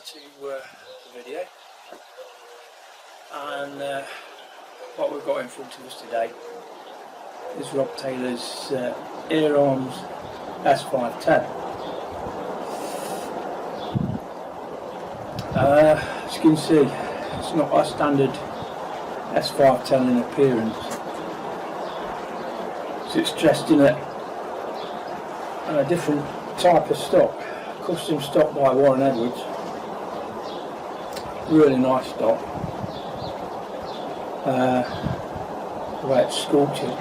to the video, and what we've got in front of us today is Rob Taylor's Air Arms S510. As you can see, it's not a standard S510 in appearance, so it's dressed in a different type of stock, custom stock by Warren Edwards. Really nice stock, the way it's sculpted,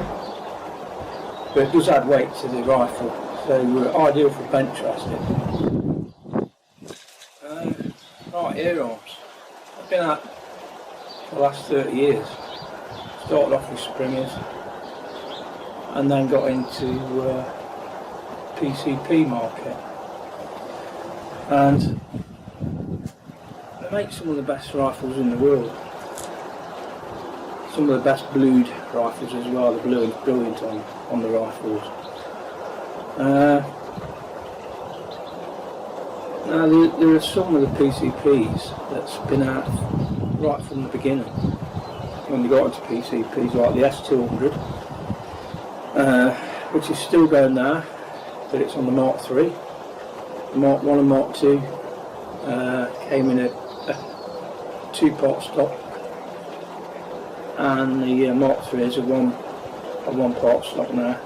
but it does add weight to the rifle, so ideal for bench resting. Right, Air Arms. I've been at for the last 30 years. Started off with springers and then got into PCP market, and they make some of the best rifles in the world. Some of the best blued rifles as well. The blue is brilliant on the rifles. Now there are some of the PCPs that's been out right from the beginning when they got into PCPs, like the S200, which is still going now, but it's on the Mark 3. The Mark 1 and Mark 2 came in a 2-part stock, and the Mark 3 is a one-part stock now,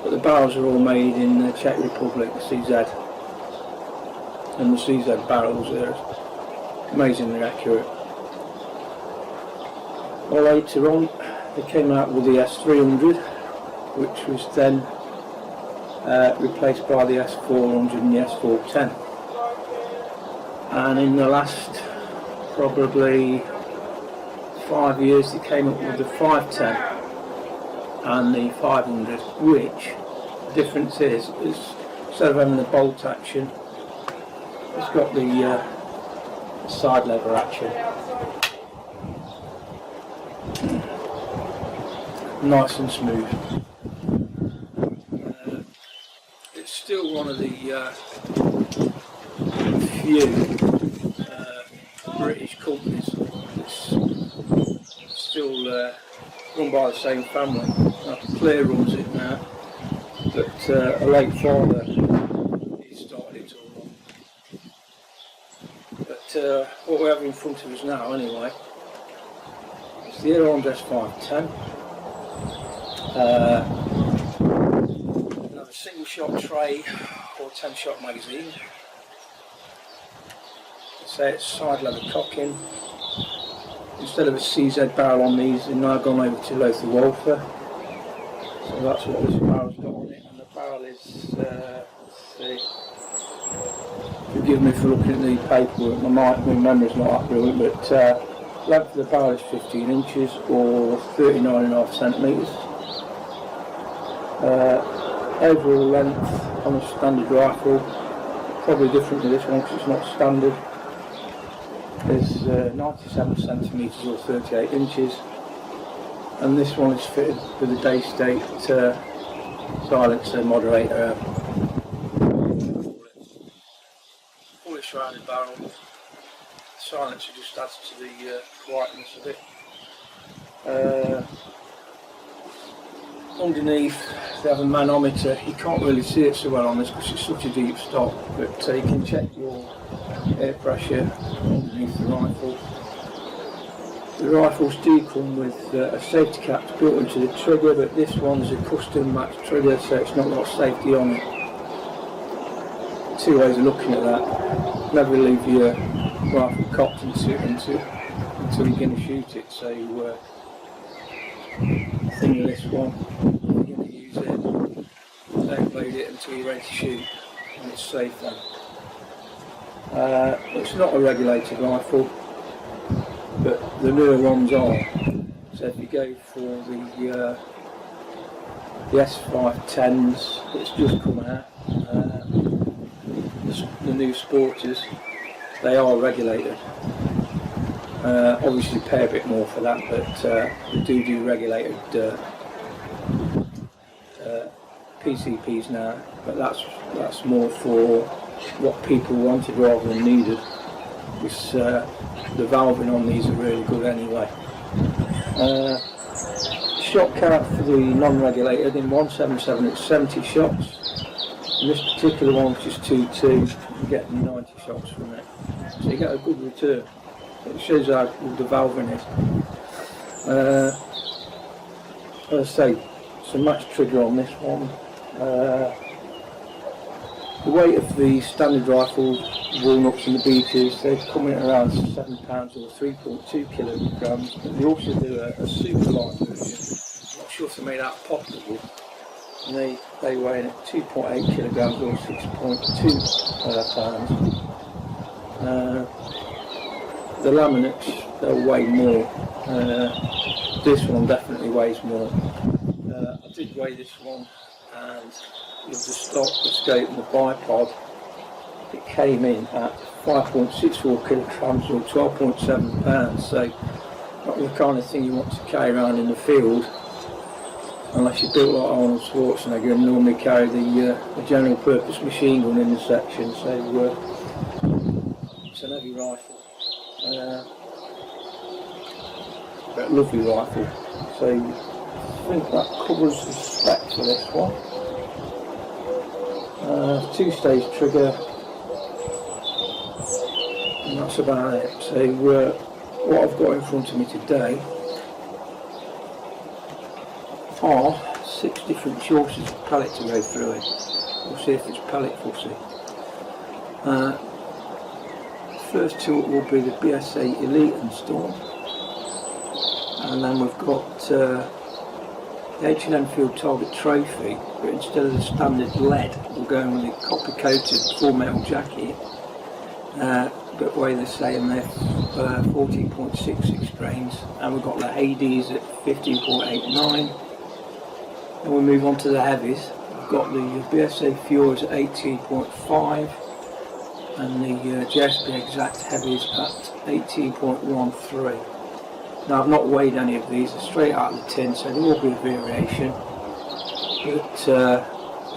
but the barrels are all made in the Czech Republic, CZ, and the CZ barrels are amazingly accurate. Well, later on they came out with the S300, which was then replaced by the S400 and the S410, and in the last probably 5 years they came up with the 510 and the 500, which the difference is instead of having the bolt action, it's got the side lever action. Nice and smooth. It's still one of the few British companies that's still run by the same family. Now, Claire runs it now, but a late father, he started it all on. But what we have in front of us now, anyway, is the Air Arms S510. Another single shot tray or 10-shot magazine. Say it's side lever cocking. Instead of a CZ barrel on these, they've now gone over to Lothar Walther. So that's what this barrel's got on it, and the barrel is, let's see, forgive me for looking at the paperwork, my memory's not that brilliant, but length of the barrel is 15 inches or 39.5 centimetres. Overall length on a standard rifle, probably different to this one because it's not standard, is 97 centimetres or 38 inches, and this one is fitted with a day state silencer moderator, fully shrouded barrel. The silencer just adds to the quietness of it. Underneath they have a manometer. You can't really see it so well on this because it's such a deep stock, but you can check your air pressure underneath the rifle. The rifles do come with a safety cap built into the trigger, but this one's a custom match trigger, so it's not got safety on it. Two ways of looking at that: never leave your rifle cocked until you're going to shoot it. So the thing with this one, if you're going to use it, don't load it until you're ready to shoot, and it's safe then. It's not a regulated rifle, but the newer ones are. So if you go for the S510s that's just come out, the new Sporters, they are regulated. Obviously pay a bit more for that, but they do regulated PCPs now, but that's more for what people wanted rather than needed. because the valving on these are really good anyway. Shot count for the non-regulated in 177 it's 70 shots. In this particular one, which is 2.2, you get 90 shots from it, so you get a good return. It shows how good the valving is. As I say, it's a match trigger on this one. The weight of the standard rifle walnuts and the beaters, they come in around 7 pounds or 3.2 kilograms, but they also do a super light version. I'm not sure if they made out of popsicle, and they weigh in at 2.8 kilograms or 6.2 pounds. The laminates, they'll weigh more. This one definitely weighs more. I did weigh this one, and with the stock, the scope and the bipod, it came in at 5.64 kilograms or 12.7 pounds, so not the kind of thing you want to carry around in the field unless you're built like Arnold Schwarzenegger and normally carry the general purpose machine gun in the section, so it's an heavy rifle, but a lovely rifle. So I think that covers the spec for this one. 2-stage trigger, and that's about it. So what I've got in front of me today are 6 different choices of pellet to go through it. We'll see if it's pellet fussy. First two will be the BSA Elite and Storm, and then we've got the H&M Field Target Trophy, but instead of the standard lead, we're going with the copper coated full metal jacket, but weigh the same, they're 14.66 grains, and we've got the Hades at 15.89. And we move on to the heavies. We've got the BSA Furies at 18.5, and the JSB Exact heavies at 18.13. Now I've not weighed any of these, they're straight out of the tin, so there will be a variation, but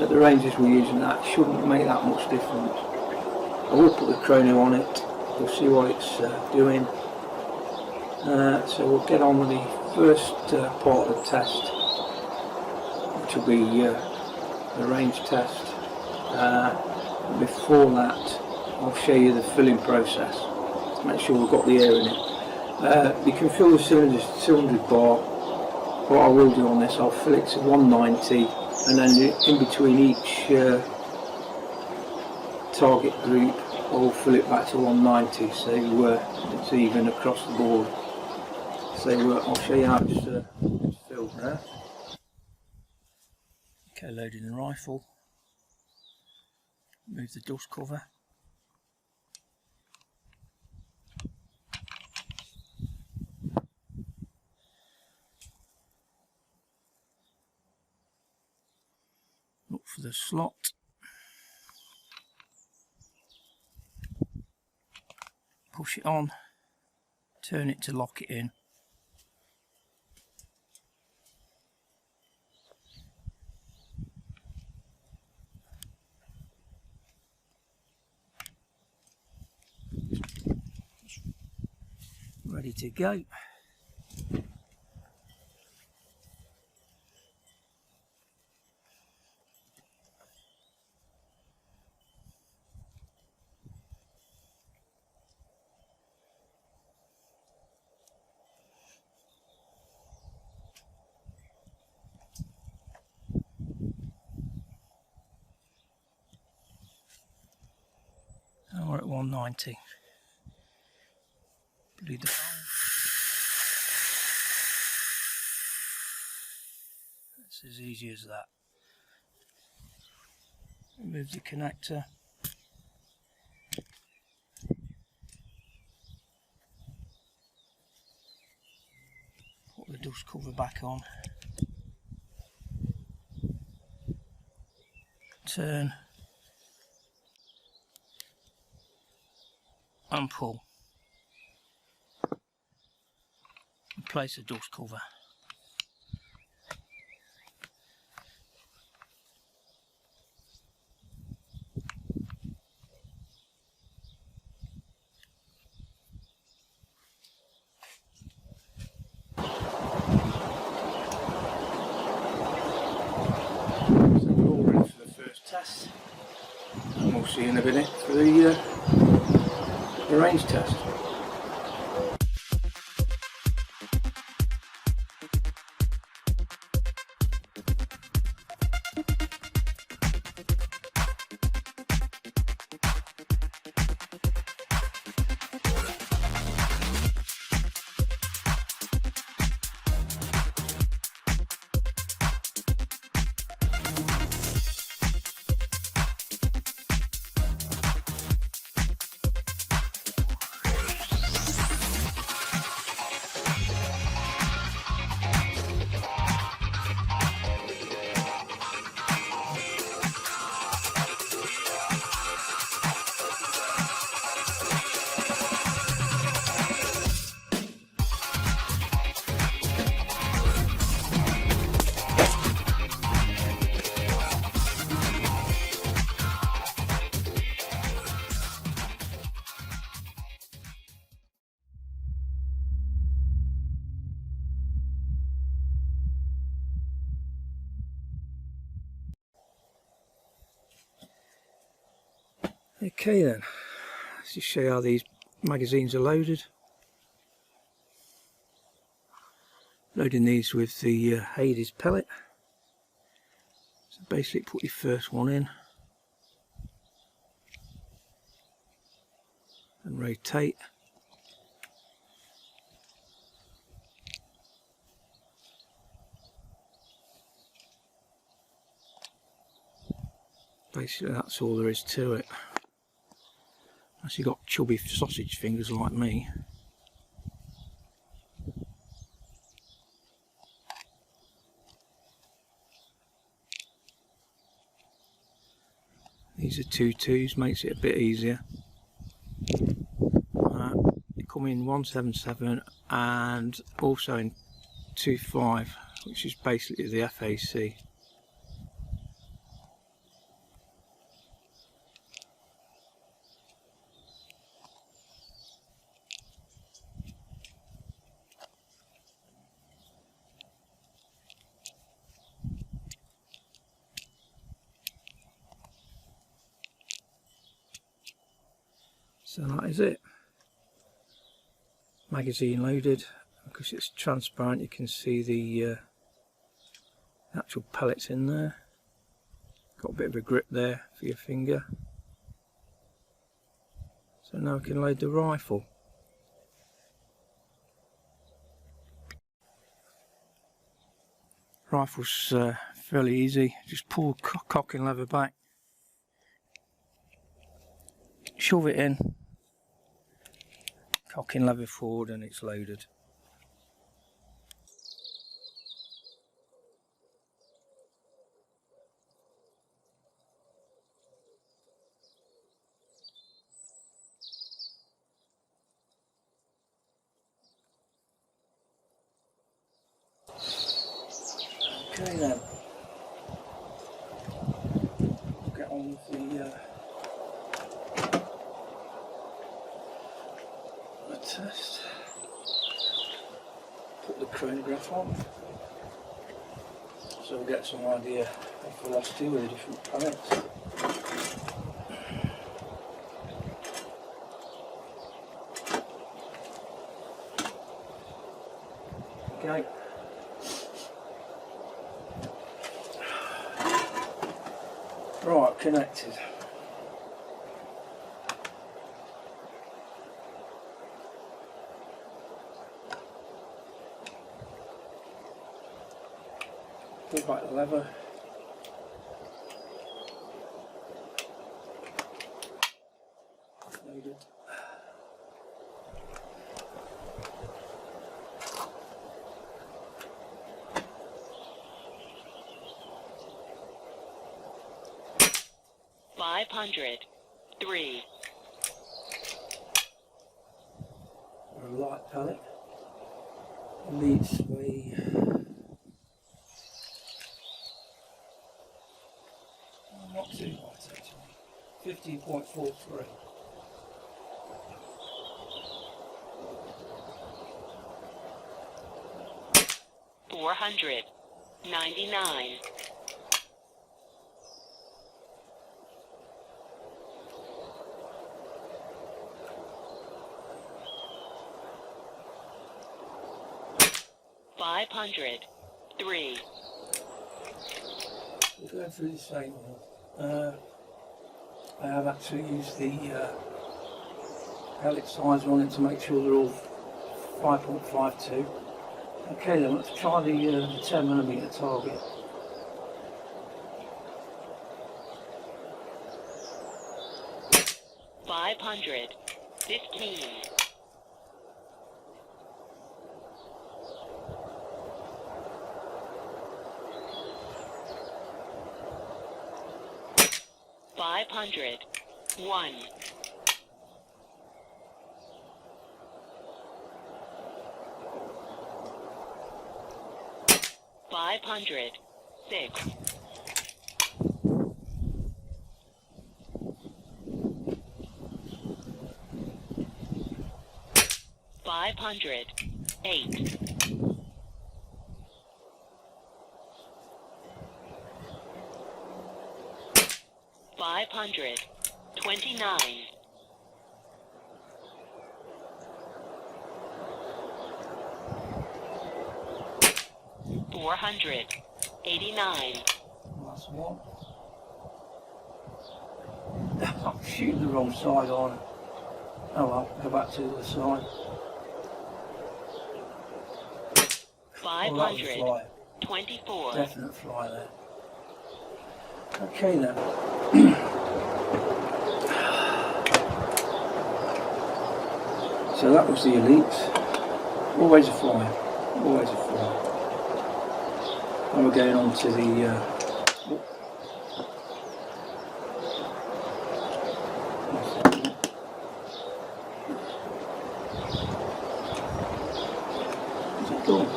at the ranges we're using that shouldn't make that much difference. I will put the chrono on it, we'll see what it's doing. So we'll get on with the first part of the test, which will be the range test. Before that I'll show you the filling process to make sure we've got the air in it. You can fill the cylinders to 200 bar. What I will do on this, I'll fill it to 190, and then in between each target group I'll fill it back to 190, so it's even across the board. So I'll show you how it's filled now. Okay, loading the rifle, move the dust cover. Look for the slot. Push it on, turn it to lock it in. Ready to go. And we're at 190. Bleed the valve. It's as easy as that. Remove the connector. Put the dust cover back on. Turn and pull. And place the dust cover. see you in a minute for the range test. Okay then, let's just show you how these magazines are loaded. Loading these with the Hades pellet. So basically put your first one in and rotate. Basically that's all there is to it. Unless you've got chubby sausage fingers like me. These are 2.2s, makes it a bit easier. They come in 177 and also in 2.5, which is basically the FAC. So that is it. Magazine loaded. Because it's transparent, you can see the actual pellets in there. Got a bit of a grip there for your finger. So now we can load the rifle. Rifle's fairly easy. Just pull the cocking lever back, shove it in, cocking lever forward, and it's loaded. Okay then, we'll get on with the test. Put the chronograph on, so we'll get some idea of velocity with the different pellets. Okay. Right, connected. Pull back the lever. Loaded. $503. A light pellet. Leads weigh not too light actually. 15.43. $499. 503. We're going through the same one. I have actually used the pellet sizer on it to make sure they're all 5.52. Okay then, let's try the 10mm target. $515. 500. 1. 500. 6. 500. 8. 529. 489. Last one. I'm shooting the wrong side on. Oh well, go back to the other side. Oh, that was a fly. 524. Definite fly there. Okay then. So that was the Elite. Always a fly. Always a fly. And we're going on to the what's it called?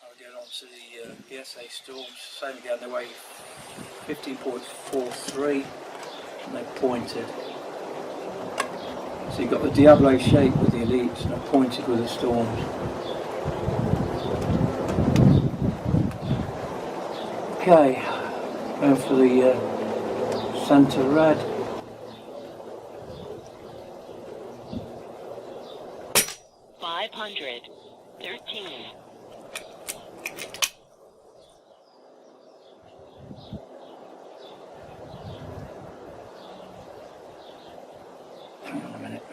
I'll get on to the PSA Storms. Same again, they weigh 15.43 and they're pointed. So you've got the Diablo shape with the Elites and they're pointed with the Storms. Okay, going for the centre red. $513. Hang on a minute.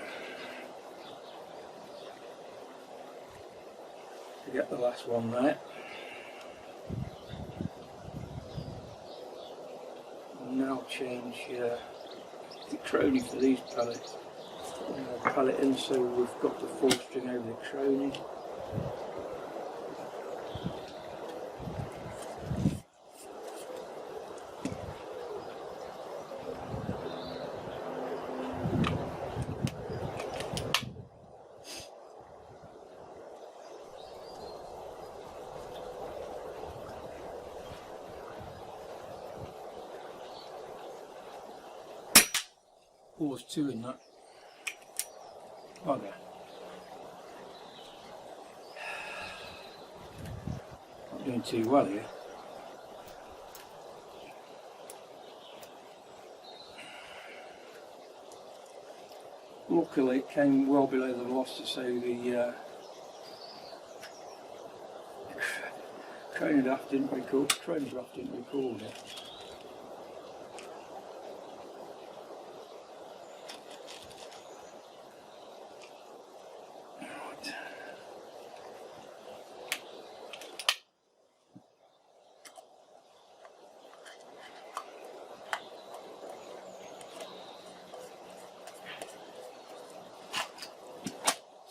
To get the last one right. Now change the crony for these pellets. Pellet in so we've got the full string over the crony. Oh, there's two in that. Okay. Not doing too well here. Luckily it came well below the velocity, so the crony draft didn't record it.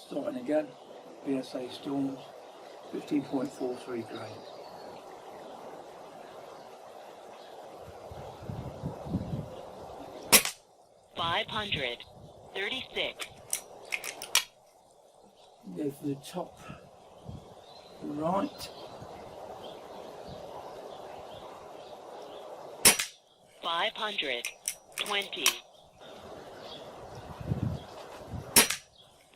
Starting again, PSA Storms, 15.43 grain. $536. Go for the top right. 520.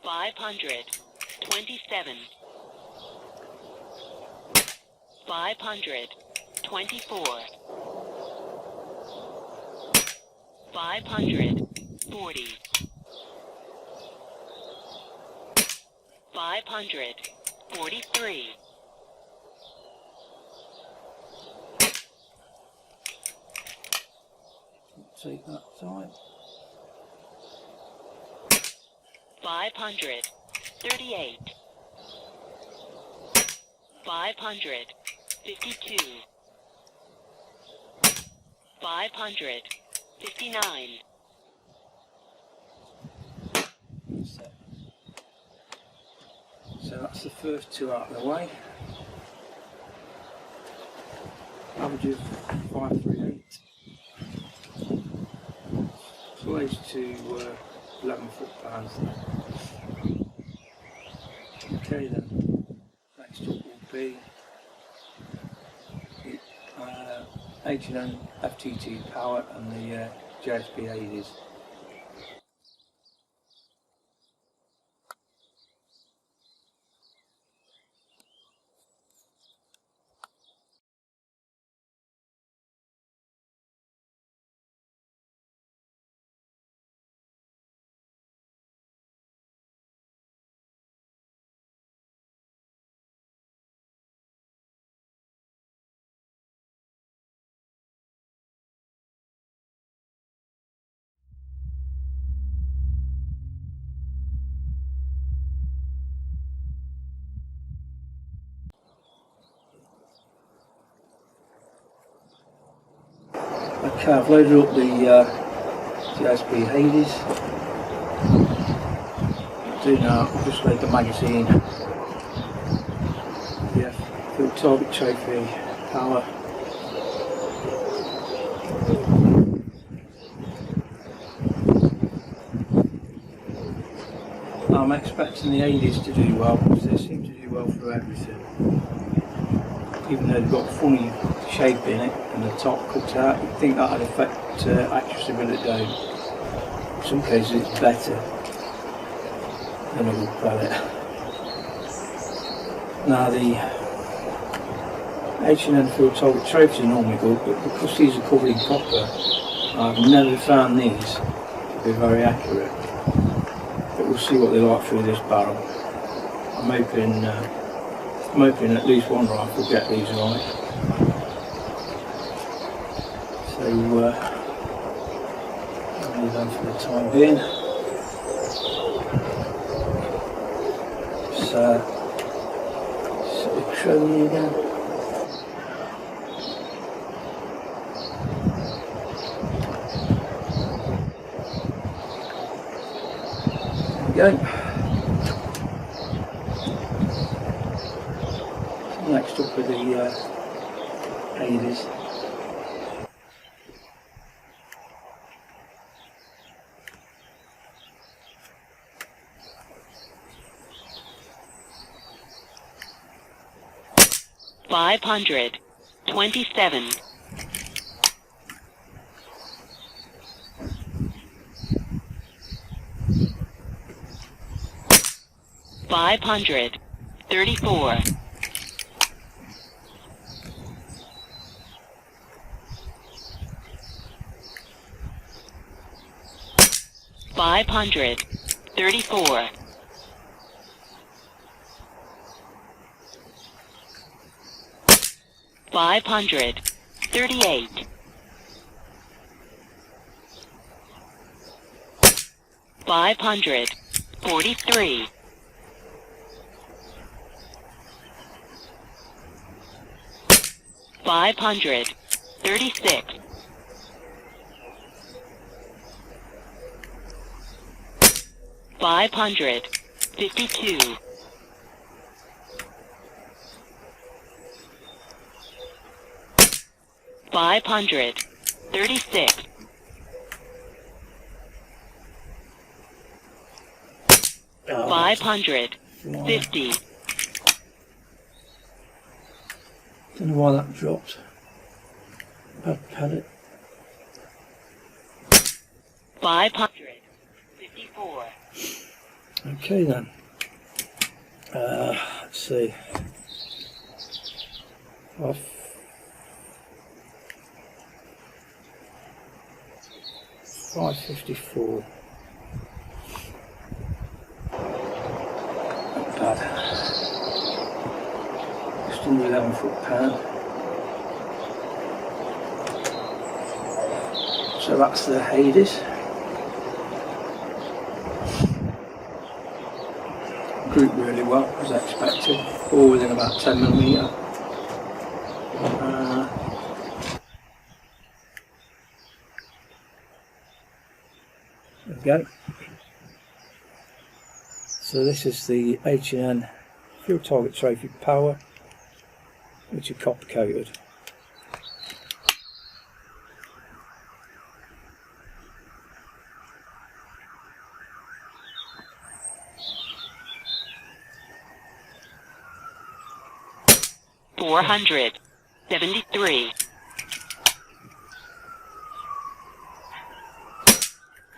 527. 524. 540. 543. Take that time. 538. 552. 559. So that's the first two out of the way. Average of 538. Close to 11 foot-pounds. Okay then, next up will be the H&N FTT power and the JSP 80s. Okay, I've loaded up the GSP Hades. Do now, I'll just load the magazine. Yeah, full target trophy power. I'm expecting the Hades to do well because they seem to do well for everything. Even though they've got funny shape in it and the top cuts out, you'd think that would affect accuracy, but it don't. In some cases it's better than a wood pellet. Now the H&N field target trophies are normally good, but because these are covered in copper, I've never found these to be very accurate. But we'll see what they like through this barrel. I'm hoping at least one rifle will get these right. So I'll leave them for the time being. So show me again. There we go. Next up with the Hades. $527. 534. 534. 538. 543. 536. 552. 536. 550. Don't know why that dropped. Bad pellet. 554. Okay then. Let's see. 554. Not bad. Just under 11 foot-pound. So that's the Hades. Grouped really well as expected, all within about 10mm. There we go. So this is the H&N Fuel Target Trophy Power, which are copper coated. $473.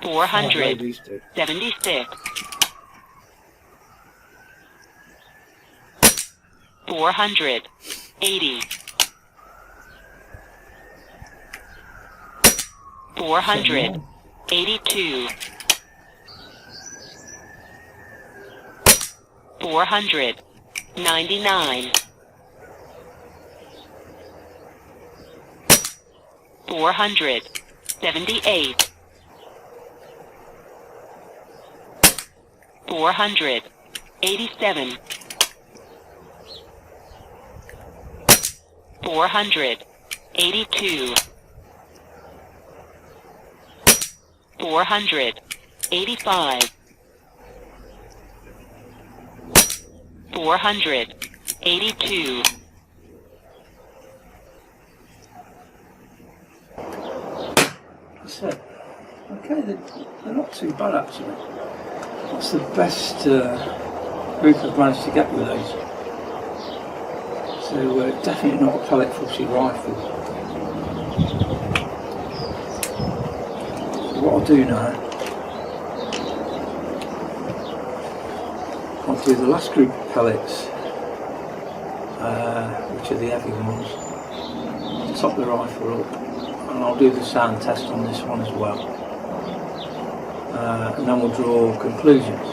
476. 480. 482. 499. 478. 487. 482. 485. 482. That's it. Okay, they're not too bad actually. That's the best group I've managed to get with those. So definitely not a pellet fussy rifle. So what I'll do now, I'll do the last group of pellets, which are the heavy ones, top the rifle up, and I'll do the sound test on this one as well. And then we'll draw conclusions.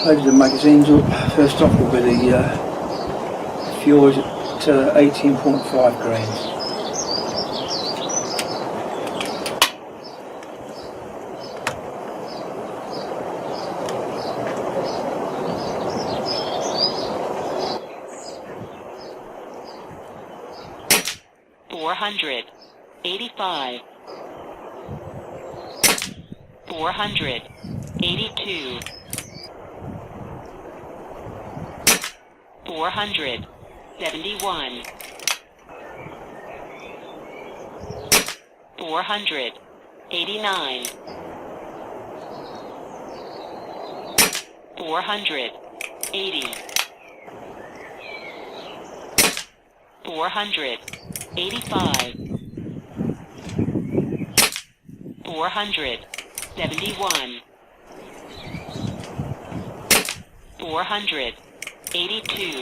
Loaded the magazines up. First off will be the fuel at 18.5 grains. $485. 482. 471. 489. 480. 485. 471. 482.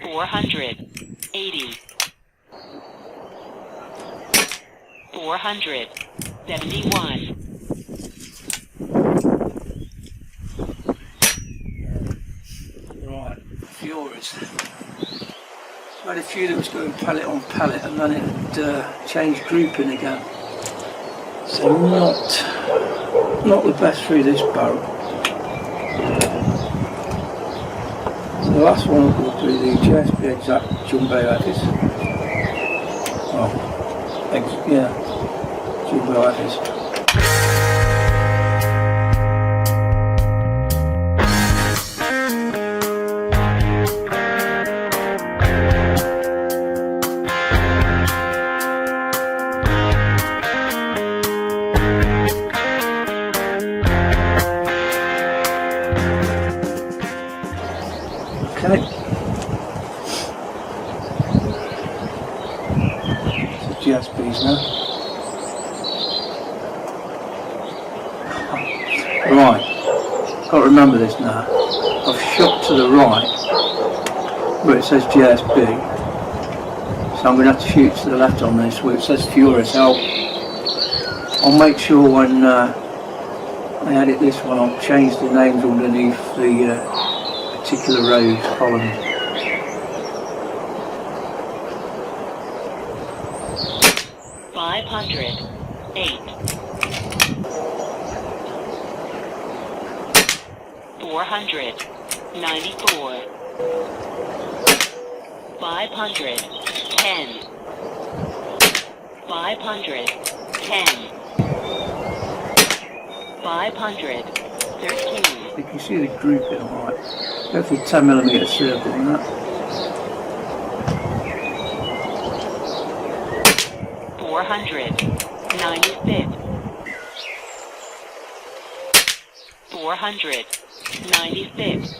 480. 471. Right, Furies. I had a few that was going pellet on pellet and then it changed grouping again. So not the best through this barrel. So the last one will go through the JSP Exact Jumbo Heavies. Oh, yeah, Jumbo Heavies. GSBs now. Right, got to remember this now. I've shot to the right where it says GSB, so I'm going to have to shoot to the left on this where it says Furious. I'll make sure when I edit this one I'll change the names underneath the particular rows columns. $500. 8. 400. 94. 500. 10. 500. 10. 500. 13. You can see the grouping alright. Go for a 10mm circle on that. 400. 96. 400. 96.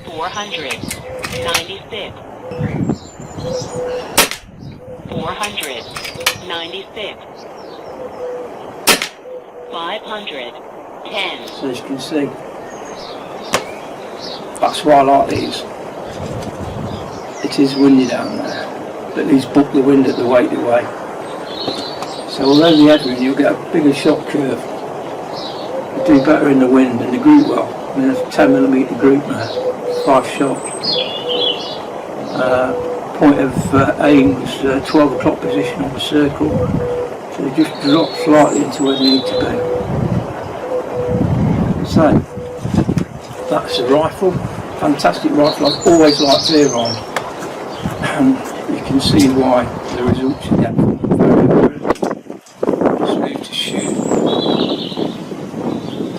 400. 96. 400. 96. 500. 10. So as you can see, that's why I like these. It is windy down there, but these book the wind at the weighted way. So although the headwind, you'll get a bigger shot curve. You do better in the wind and the group well. I mean, there's a 10mm group there, 5 shot. Point of aim was 12 o'clock position on the circle. So they just drop slightly into where they need to be. So, that's a rifle. Fantastic rifle. I've always liked Air Arms. And you can see why the results you get from them. Let's move to shoot.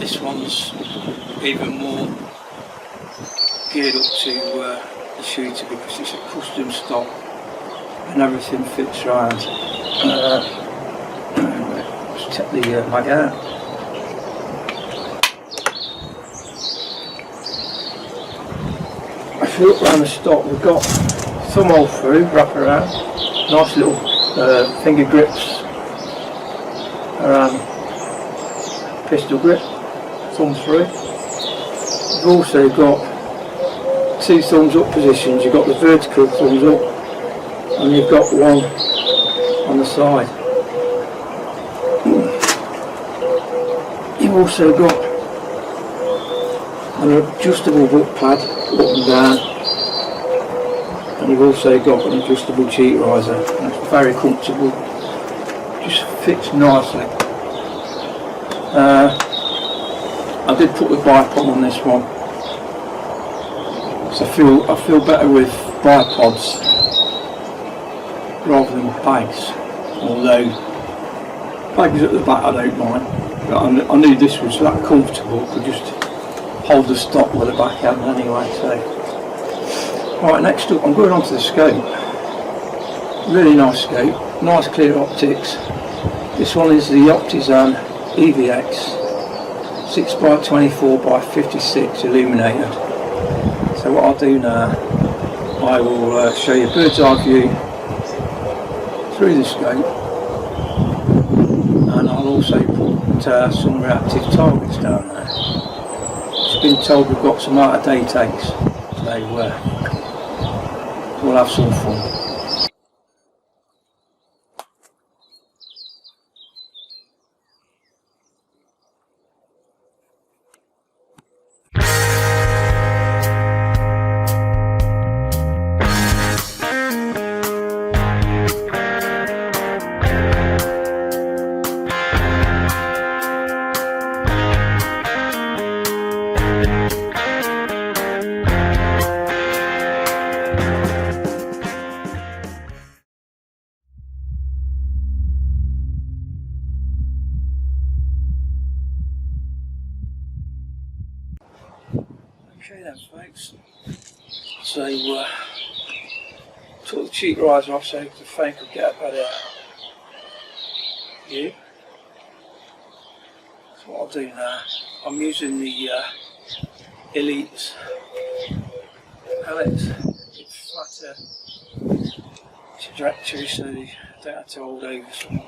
This one's even more geared up to the shooter because it's a custom stock and everything fits round. Let's check the mag out. If you look around the stock, we've got thumb hole through, wrap around, nice little finger grips around pistol grip, thumb through. We've also got 2 thumbs up positions. You've got the vertical thumbs up and you've got one on the side. You've also got an adjustable butt pad up and down, and you've also got an adjustable cheek riser. It's very comfortable, just fits nicely. I did put the bipod on this one, so I feel better with bipods rather than bags. Although bags at the back I don't mind, but I knew this was that comfortable, could just hold the stock with the back end anyway. So, right, next up I'm going on to the scope. Really nice scope, nice clear optics. This one is the Optizan EVX 6x24x56 illuminated. So what I'll do now, I will show you a bird's eye view through the scope, and I'll also put some reactive targets down there. It's been told we've got some out of date eggs, so we'll have some fun. Okay then folks, so took the cheek riser off so the phone could get a better view. So what I'll do now, I'm using the Elite's pellets, flatter trajectory so they don't have to hold over so much.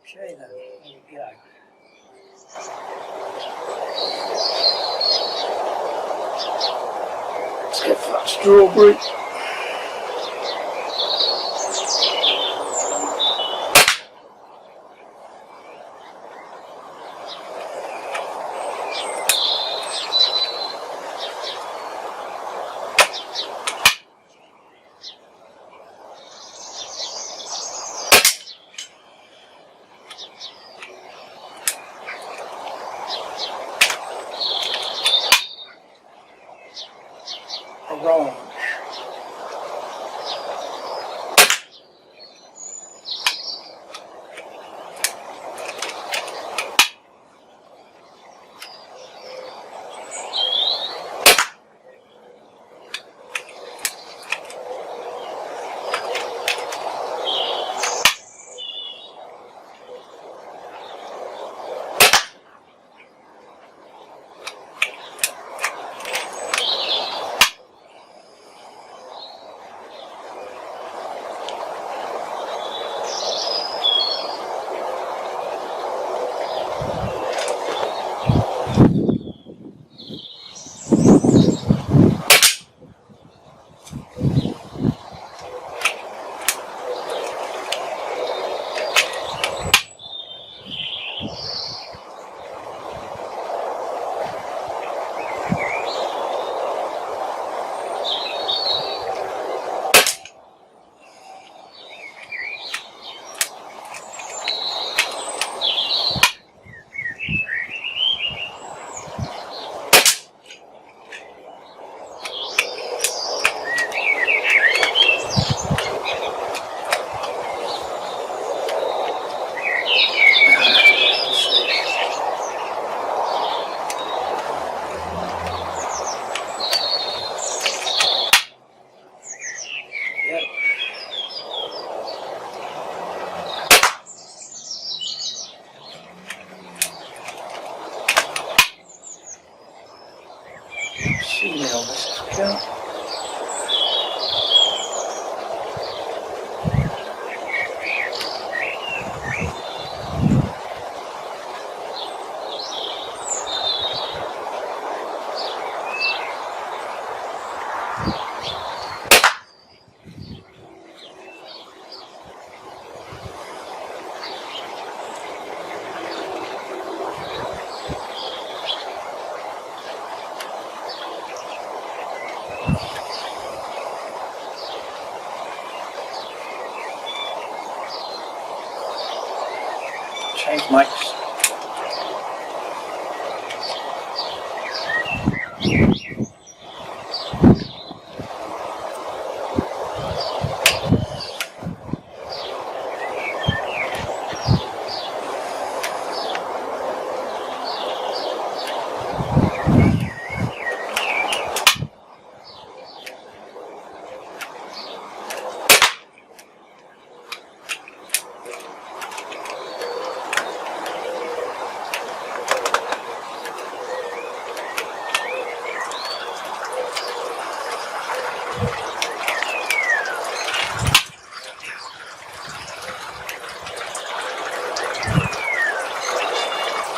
Okay then, here we go. Let's go for that strawberry. Orange. See now this go. Change mics.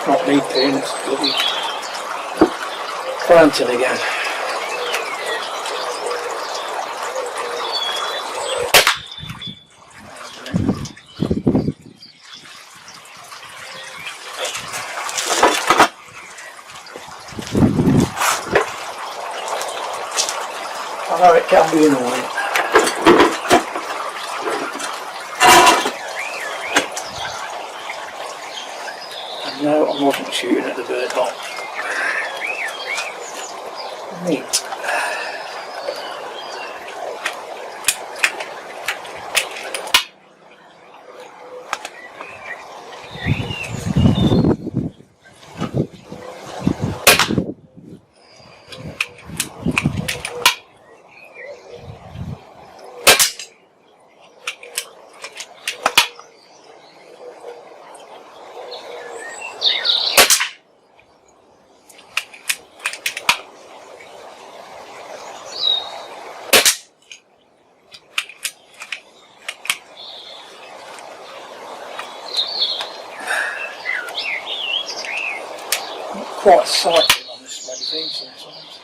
Not me peeing, it's bloody planted again. I know it can be annoying. No, I wasn't shooting at the bird box. Neat. quite cycling on this magazine sometimes.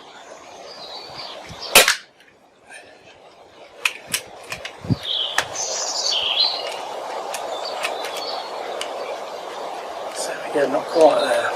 So again, not quite there.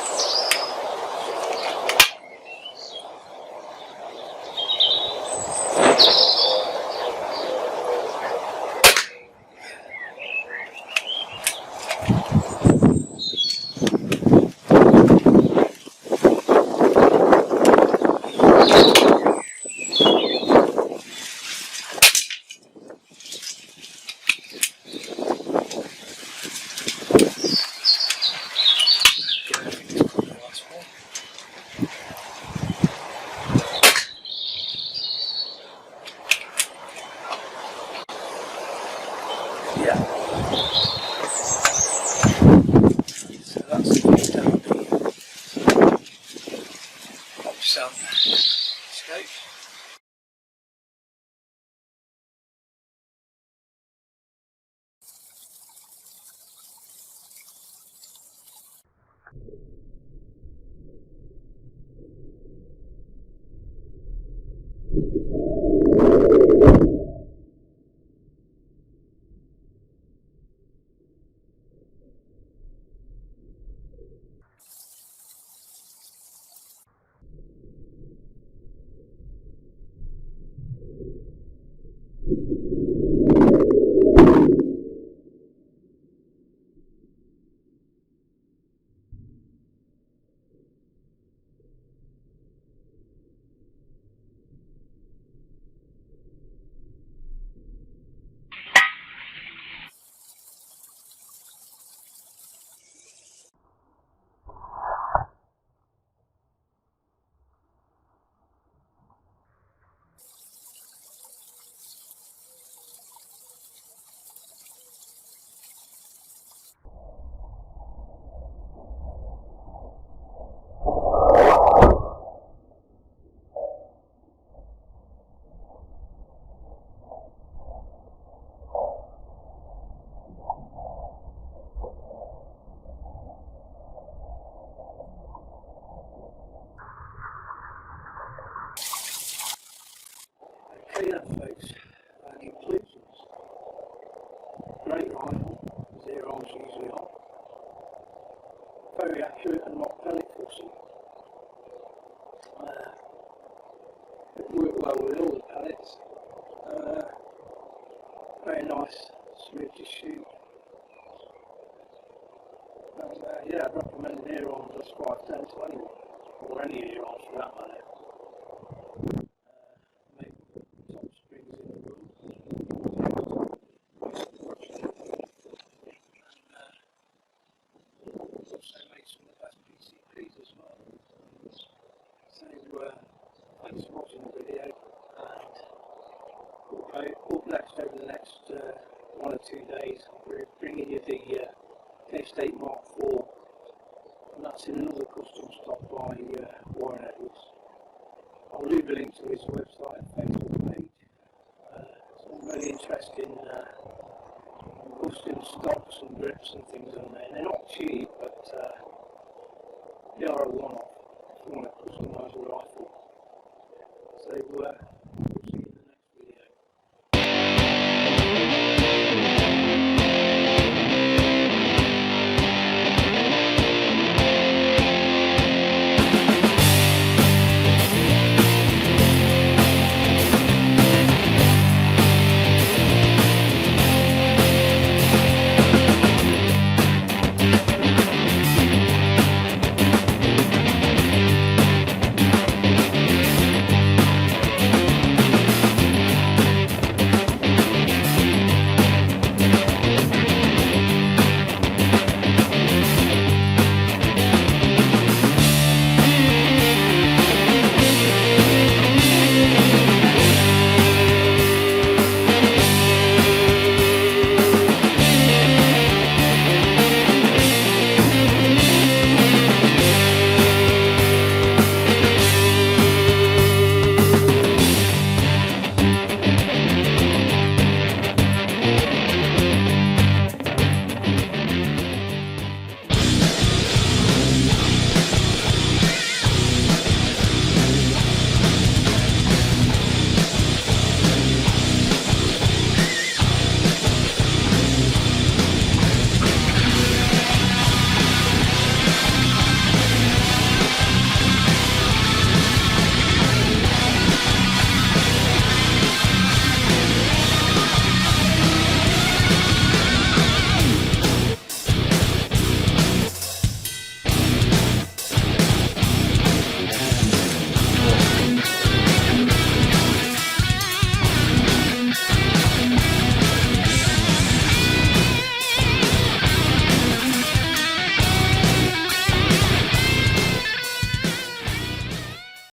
Yeah. So that's the view down the Hobson escape. Okay then folks, conclusions. Great rifle, as Air Arms usually are. Very accurate and not pellet forcing. It worked well with all the pellets. Very nice, smooth to shoot. And yeah, I'd recommend an Air Arms S510 to anyone, or any Air Arms for that matter. Make top springs in the world. Also made some of the best PCPs as well. So thanks for watching the video, and up next over the next 1 or 2 days we're bringing you the K-State Mark IV, and that's in another custom stock by Warren Edwards. I'll leave a link to his website and Facebook page. Some really interesting custom stocks and grips and things on there. They're not cheap, but they are a one-off if you want to customise a rifle. So